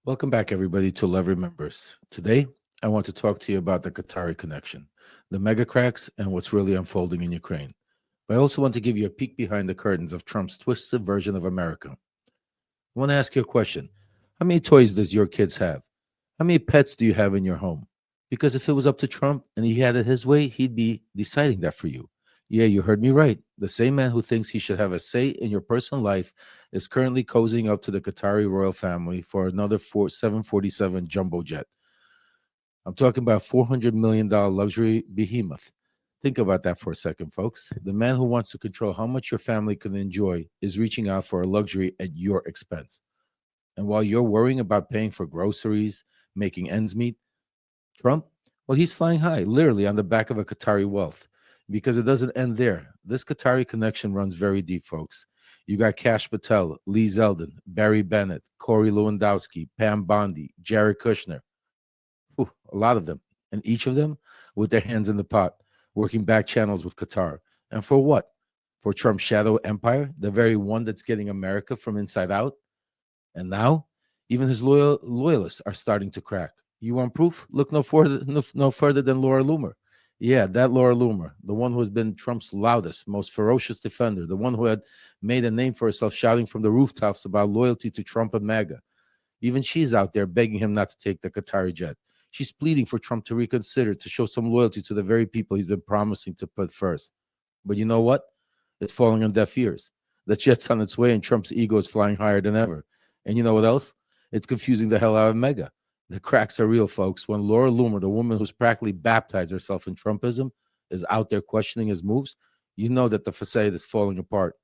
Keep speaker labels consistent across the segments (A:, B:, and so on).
A: Welcome back, everybody, to Love Remembers. Today, I want to talk to you about the Qatari connection, the mega cracks, and what's really unfolding in Ukraine. But I also want to give you a peek behind the curtains of Trump's twisted version of America. I want to ask you a question. How many toys does your kids have? How many pets do you have in your home? Because if it was up to Trump and he had it his way, he'd be deciding that for you. Yeah, you heard me right. The same man who thinks he should have a say in your personal life is currently cozying up to the Qatari royal family for another 747 jumbo jet. I'm talking about $400 million luxury behemoth. Think about that for a second, folks. The man who wants to control how much your family can enjoy is reaching out for a luxury at your expense. And while you're worrying about paying for groceries, making ends meet, Trump, well, he's flying high, literally on the back of a Qatari wealth. Because it doesn't end there. This Qatari connection runs very deep, folks. You got Cash Patel, Lee Zeldin, Barry Bennett, Corey Lewandowski, Pam Bondi, Jared Kushner. Whew, a lot of them. And each of them with their hands in the pot, working back channels with Qatar. And for what? For Trump's shadow empire, the very one that's getting America from inside out? And now, even his loyalists are starting to crack. You want proof? Look no further than Laura Loomer. Yeah, that Laura Loomer, the one who has been Trump's loudest, most ferocious defender, the one who had made a name for herself shouting from the rooftops about loyalty to Trump and MAGA. Even she's out there begging him not to take the Qatari jet. She's pleading for Trump to reconsider, to show some loyalty to the very people he's been promising to put first. But you know what? It's falling on deaf ears. The jet's on its way, and Trump's ego is flying higher than ever. And you know what else? It's confusing the hell out of Mega. The cracks are real, folks. When Laura Loomer, the woman who's practically baptized herself in Trumpism, is out there questioning his moves, you know that the facade is falling apart.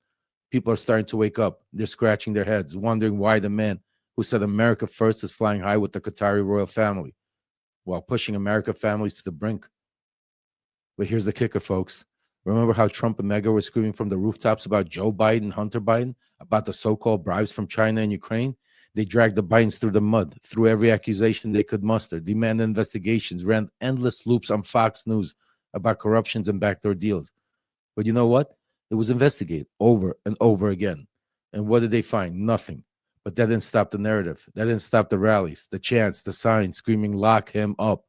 A: People are starting to wake up. They're scratching their heads, wondering why the man who said America first is flying high with the Qatari royal family, while pushing American families to the brink. But here's the kicker, folks. Remember how Trump and Mega were screaming from the rooftops about Joe Biden, Hunter Biden, about the so-called bribes from China and Ukraine? They dragged the Bidens through the mud, through every accusation they could muster, demanded investigations, ran endless loops on Fox News about corruptions and backdoor deals. But you know what? It was investigated over and over again. And what did they find? Nothing. But that didn't stop the narrative. That didn't stop the rallies, the chants, the signs screaming, lock him up.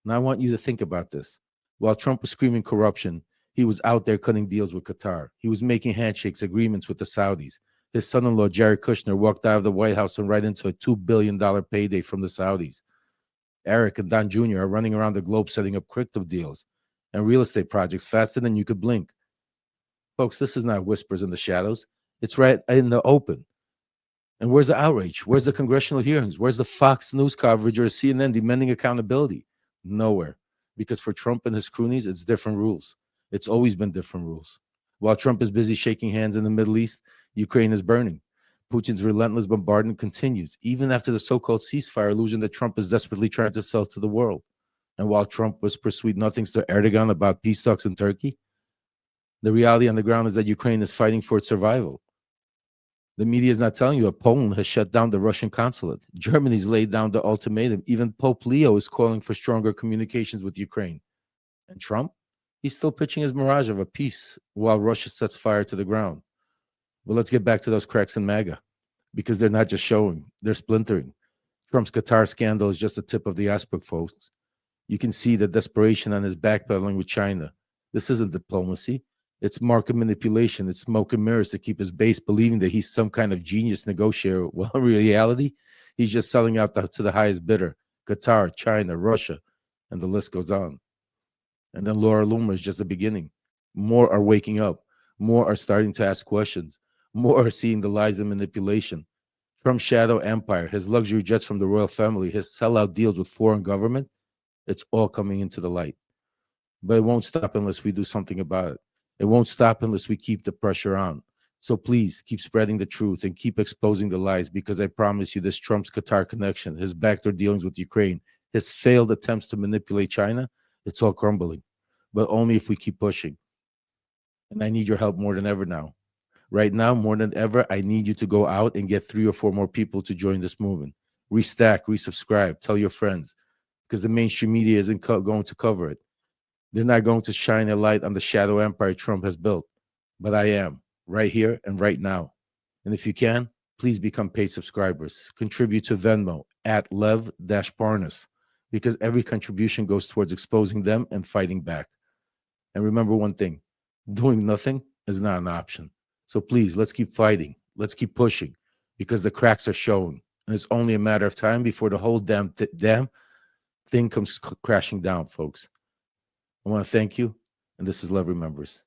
A: Now I want you to think about this. While Trump was screaming corruption, he was out there cutting deals with Qatar. He was making handshakes, agreements with the Saudis. His son-in-law, Jared Kushner, walked out of the White House and right into a $2 billion payday from the Saudis. Eric and Don Jr. are running around the globe setting up crypto deals and real estate projects faster than you could blink. Folks, this is not whispers in the shadows. It's right in the open. And where's the outrage? Where's the congressional hearings? Where's the Fox News coverage or CNN demanding accountability? Nowhere. Because for Trump and his cronies, it's different rules. It's always been different rules. While Trump is busy shaking hands in the Middle East, Ukraine is burning. Putin's relentless bombardment continues, even after the so-called ceasefire illusion that Trump is desperately trying to sell to the world. And while Trump whispers sweet nothings to Erdogan about peace talks in Turkey, the reality on the ground is that Ukraine is fighting for its survival. The media is not telling you that Poland has shut down the Russian consulate. Germany's laid down the ultimatum. Even Pope Leo is calling for stronger communications with Ukraine. And Trump? He's still pitching his mirage of a peace while Russia sets fire to the ground. Well, let's get back to those cracks in MAGA, because they're not just showing, they're splintering. Trump's Qatar scandal is just the tip of the iceberg, folks. You can see the desperation on his backpedaling with China. This isn't diplomacy. It's market manipulation. It's smoke and mirrors to keep his base believing that he's some kind of genius negotiator. Well, in reality, he's just selling out to the highest bidder. Qatar, China, Russia, and the list goes on. And then Laura Loomer is just the beginning. More are waking up. More are starting to ask questions. More are seeing the lies and manipulation. Trump's shadow empire, his luxury jets from the royal family, his sellout deals with foreign government, it's all coming into the light. But it won't stop unless we do something about it. It won't stop unless we keep the pressure on. So please keep spreading the truth and keep exposing the lies, because I promise you this Trump's Qatar connection, his backdoor dealings with Ukraine, his failed attempts to manipulate China, it's all crumbling. But only if we keep pushing. And I need your help more than ever now. Right now, more than ever, I need you to go out and get 3 or 4 more people to join this movement. Restack, resubscribe, tell your friends, because the mainstream media isn't going to cover it. They're not going to shine a light on the shadow empire Trump has built. But I am, right here and right now. And if you can, please become paid subscribers. Contribute to Venmo at Lev-Barnes, because every contribution goes towards exposing them and fighting back. And remember one thing, doing nothing is not an option. So please, let's keep fighting. Let's keep pushing, because the cracks are showing. And it's only a matter of time before the whole damn thing comes crashing down, folks. I want to thank you. And this is Love Remembers.